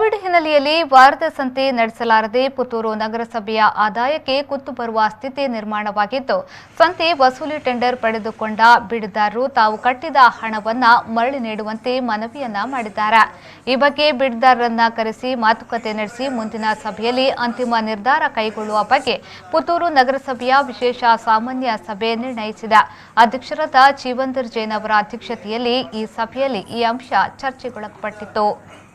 Covid ಹಿನ್ನೆಲೆಯಲ್ಲಿ ವಾರದ ಸಂತೆ ನಡೆಸಲಾರದೆ ಪುತ್ತೂರು ನಗರಸಭೆಯ ಆದಾಯಕ್ಕೆ ಕುತ್ತು ಬರುವ ಸ್ಥಿತಿ ನಿರ್ಮಾಣವಾಗಿದ್ದು, ಸಂತೆ ವಸೂಲಿ ಟೆಂಡರ್ ಪಡೆದುಕೊಂಡ ಬಿಡ್ದಾರರು ತಾವು ಕಟ್ಟಿದ ಹಣವನ್ನು ಮರಳಿ ನೀಡುವಂತೆ ಮನವಿಯನ್ನ ಮಾಡಿದ್ದಾರೆ. ಈ ಬಗ್ಗೆ ಬಿಡ್ದಾರರನ್ನ ಕರೆಸಿ ಮಾತುಕತೆ ನಡೆಸಿ ಮುಂದಿನ ಸಭೆಯಲ್ಲಿ ಅಂತಿಮ ನಿರ್ಧಾರ ಕೈಗೊಳ್ಳುವ ಬಗ್ಗೆ ಪುತ್ತೂರು ನಗರಸಭೆಯ ವಿಶೇಷ ಸಾಮಾನ್ಯ ಸಭೆ ನಿರ್ಣಯಿಸಿದೆ. ಅಧ್ಯಕ್ಷರಾದ ಜೀವಂದರ್ ಜೈನ್ ಅವರ ಅಧ್ಯಕ್ಷತೆಯಲ್ಲಿ ಈ ಸಭೆಯಲ್ಲಿ ಈ ಅಂಶ ಚರ್ಚೆಗೊಳಪಟ್ಟಿತು.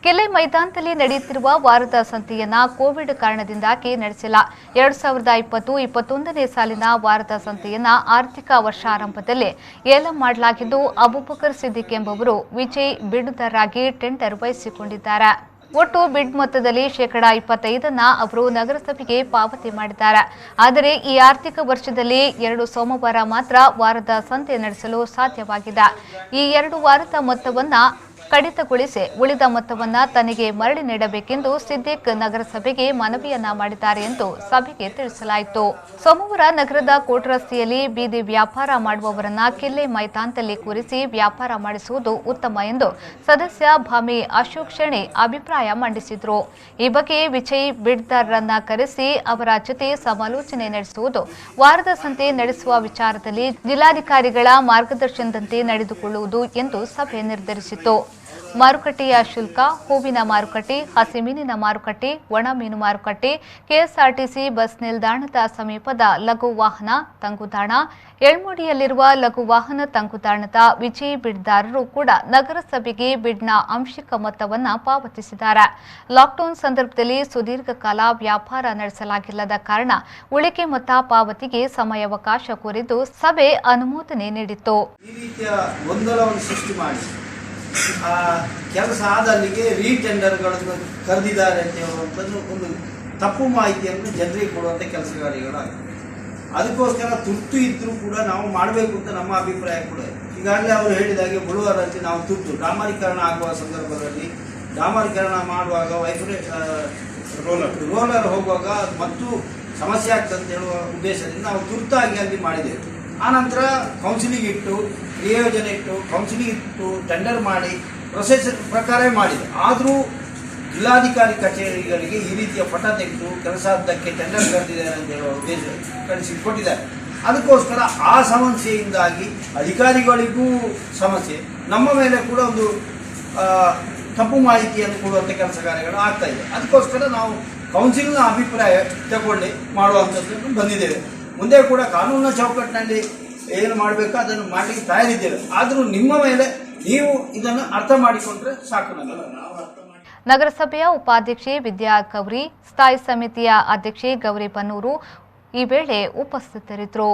ಕೆಲೆ ಮೈದಾನದಲ್ಲಿ ನಡೆಯುತ್ತಿರುವ ವಾರದ ಸಂತೆಯನ್ನ ಕೋವಿಡ್ ಕಾರಣದಿಂದಾಗಿ ನಡೆಸಿಲ್ಲ. 2020-21ನೇ ಸಾಲಿನ ವಾರದ ಸಂತೆಯನ್ನ ಆರ್ಥಿಕ ವರ್ಷಾರಂಭದಲ್ಲಿ ಏಲ ಮಾಡಲಾಗಿದ್ದು, ಅಬೂಬಕರ್ ಸಿದ್ದಿಕ್ ಎಂಬುವರು ವಿಜಯ್ ಬಿಡ್ದಾರರಾಗಿ ಟೆಂಡರ್ ವಹಿಸಿಕೊಂಡಿದ್ದಾರೆ. ಒಟ್ಟು ಬಿಡ್ ಮೊತ್ತದಲ್ಲಿ 25% ಅವರು ನಗರಸಭೆಗೆ ಪಾವತಿ ಮಾಡಿದ್ದಾರೆ. ಆದರೆ ಈ ಆರ್ಥಿಕ ವರ್ಷದಲ್ಲಿ 2 ಸೋಮವಾರ ಮಾತ್ರ ವಾರದ ಸಂತೆ ನಡೆಸಲು ಸಾಧ್ಯವಾಗಿದೆ. ಈ 2 ವಾರದ ಮೊತ್ತವನ್ನು ಕಡಿತಗೊಳಿಸಿ ಉಳಿದ ಮೊತ್ತವನ್ನು ತನಗೆ ಮರಳಿ ನೀಡಬೇಕೆಂದು ಸಿದ್ದಿಕ್ ನಗರಸಭೆಗೆ ಮನವಿಯನ್ನ ಮಾಡಿದ್ದಾರೆ ಎಂದು ಸಭೆಗೆ ತಿಳಿಸಲಾಯಿತು. ಸೋಮವಾರ ನಗರದ ಕೋಟ್ ರಸ್ತೆಯಲ್ಲಿ ಬೀದಿ ವ್ಯಾಪಾರ ಮಾಡುವವರನ್ನ ಕೆಲೆ ಮೈದಾನದಲ್ಲಿ ಕೂರಿಸಿ ವ್ಯಾಪಾರ ಮಾಡಿಸುವುದು ಉತ್ತಮ ಎಂದು ಸದಸ್ಯ ಭಾಮಿ ಅಶೋಕ್ ಶೆಣಿ ಅಭಿಪ್ರಾಯ ಮಂಡಿಸಿದರು. ಈ ಬಗ್ಗೆ ವಿಜಯ್ ಬಿಡ್ದಾರರನ್ನ ಕರೆಸಿ ಅವರ ಜೊತೆ ಸಮಾಲೋಚನೆ ನಡೆಸುವುದು, ವಾರದ ಸಂತೆ ನಡೆಸುವ ವಿಚಾರದಲ್ಲಿ ಜಿಲ್ಲಾಧಿಕಾರಿಗಳ ಮಾರ್ಗದರ್ಶನದಂತೆ ನಡೆದುಕೊಳ್ಳುವುದು ಎಂದು ಸಭೆ ನಿರ್ಧರಿಸಿತು. ಮಾರುಕಟ್ಟೆಯ ಶುಲ್ಕ, ಹೂವಿನ ಮಾರುಕಟ್ಟೆ, ಹಸಿಮೀನಿನ ಮಾರುಕಟ್ಟೆ, ಒಣ ಮೀನು ಮಾರುಕಟ್ಟೆ, ಕೆಎಸ್ಆರ್ಟಿಸಿ ಬಸ್ ನಿಲ್ದಾಣದ ಸಮೀಪದ ಲಘು ವಾಹನ ತಂಗುದಾಣ, ಎಳ್ಮುಡಿಯಲ್ಲಿರುವ ಲಘು ವಾಹನ ತಂಗುದಾಣದ ವಿಜಯ್ ಬಿಡ್ದಾರರು ಕೂಡ ನಗರಸಭೆಗೆ ಬಿಡ್ನ ಆಂಶಿಕ ಮೊತ್ತವನ್ನು ಪಾವತಿಸಿದ್ದಾರೆ. ಲಾಕ್ಡೌನ್ ಸಂದರ್ಭದಲ್ಲಿ ಸುದೀರ್ಘ ಕಾಲ ವ್ಯಾಪಾರ ನಡೆಸಲಾಗಿಲ್ಲದ ಕಾರಣ ಉಳಿಕೆ ಮೊತ್ತ ಪಾವತಿಗೆ ಸಮಯಾವಕಾಶ ಕೋರಿದ್ದು ಸಭೆ ಅನುಮೋದನೆ ನೀಡಿತು. ಕೆಲಸ ಆದಲ್ಲಿಗೆ ರೀಟೆಂಡರ್ಗಳನ್ನು ಕರೆದಿದ್ದಾರೆ ಅಂತ ಹೇಳುವಂಥದ್ದು ಒಂದು ತಪ್ಪು ಮಾಹಿತಿಯನ್ನು ಜನರಿಗೆ ಕೊಡುವಂಥ ಕೆಲಸಗಾರಿಗಳಾಗಿದೆ. ಅದಕ್ಕೋಸ್ಕರ ತುರ್ತು ಇದ್ದರೂ ಕೂಡ ನಾವು ಮಾಡಬೇಕು ಅಂತ ನಮ್ಮ ಅಭಿಪ್ರಾಯ ಕೂಡ ಇದೆ. ಈಗಾಗಲೇ ಅವರು ಹೇಳಿದಾಗೆ ಬುಳುವರಲ್ಲಿ ನಾವು ತುರ್ತು ಡಾಮರೀಕರಣ ಆಗುವ ಸಂದರ್ಭದಲ್ಲಿ ಡಾಮರೀಕರಣ ಮಾಡುವಾಗ ರೋಲರ್ ಹೋಗುವಾಗ ಮತ್ತು ಸಮಸ್ಯೆ ಆಗ್ತದೆ ಅಂತ ಹೇಳುವ ಉದ್ದೇಶದಿಂದ ನಾವು ತುರ್ತಾಗಿ ಅಲ್ಲಿ ಮಾಡಿದ್ದೇವೆ. ಆನಂತರ ಕೌನ್ಸಿಲಿಂಗ್ ಇಟ್ಟು, ನಿಯೋಜನೆ ಇಟ್ಟು, ಕೌನ್ಸಿಲಿಂಗ್ ಇಟ್ಟು, ಟೆಂಡರ್ ಮಾಡಿ ಪ್ರೊಸೆಸ್ ಪ್ರಕಾರ ಮಾಡಿದೆ. ಆದರೂ ಜಿಲ್ಲಾಧಿಕಾರಿ ಕಚೇರಿಗಳಿಗೆ ಈ ರೀತಿಯ ಪಟ ತೆಗೆದು ಕೆಲಸದಕ್ಕೆ ಟೆಂಡರ್ ಕರೆದಿದ್ದಾರೆ ಅಂತ ಹೇಳುವ ಉದ್ದೇಶ ಕಳಿಸಿಕೊಟ್ಟಿದ್ದಾರೆ. ಅದಕ್ಕೋಸ್ಕರ ಆ ಸಮಸ್ಯೆಯಿಂದಾಗಿ ಅಧಿಕಾರಿಗಳಿಗೂ ಸಮಸ್ಯೆ, ನಮ್ಮ ಮೇಲೆ ಕೂಡ ಒಂದು ತಪ್ಪು ಮಾಹಿತಿಯನ್ನು ಕೊಡುವಂಥ ಕೆಲಸ ಕಾರ್ಯಗಳು ಆಗ್ತಾ ಇದೆ. ಅದಕ್ಕೋಸ್ಕರ ನಾವು ಕೌನ್ಸಿಲ್ನ ಅಭಿಪ್ರಾಯ ತಗೊಂಡು ಮಾಡುವಂಥದ್ದು ಬಂದಿದ್ದೇವೆ. ಮುಂದೆ ಕೂಡ ಕಾನೂನಿನ ಚೌಕಟ್ಟಿನಲ್ಲಿ ಏನು ಮಾಡಬೇಕು ಅದನ್ನು ಮಾಡಲಿಕ್ಕೆ ತಯಾರಿದ್ದೇವೆ. ಆದರೂ ನಿಮ್ಮ ಮೇಲೆ ನೀವು ಇದನ್ನು ಅರ್ಥ ಮಾಡಿಕೊಂಡ್ರೆ ಸಾಕು. ನಗರಸಭೆಯ ಉಪಾಧ್ಯಕ್ಷೆ ವಿದ್ಯಾ ಗೌರಿ, ಸ್ಥಾಯಿ ಸಮಿತಿಯ ಅಧ್ಯಕ್ಷೆ ಗೌರಿ ಬನ್ನೂರು ಈ ವೇಳೆ ಉಪಸ್ಥಿತರಿದ್ದರು.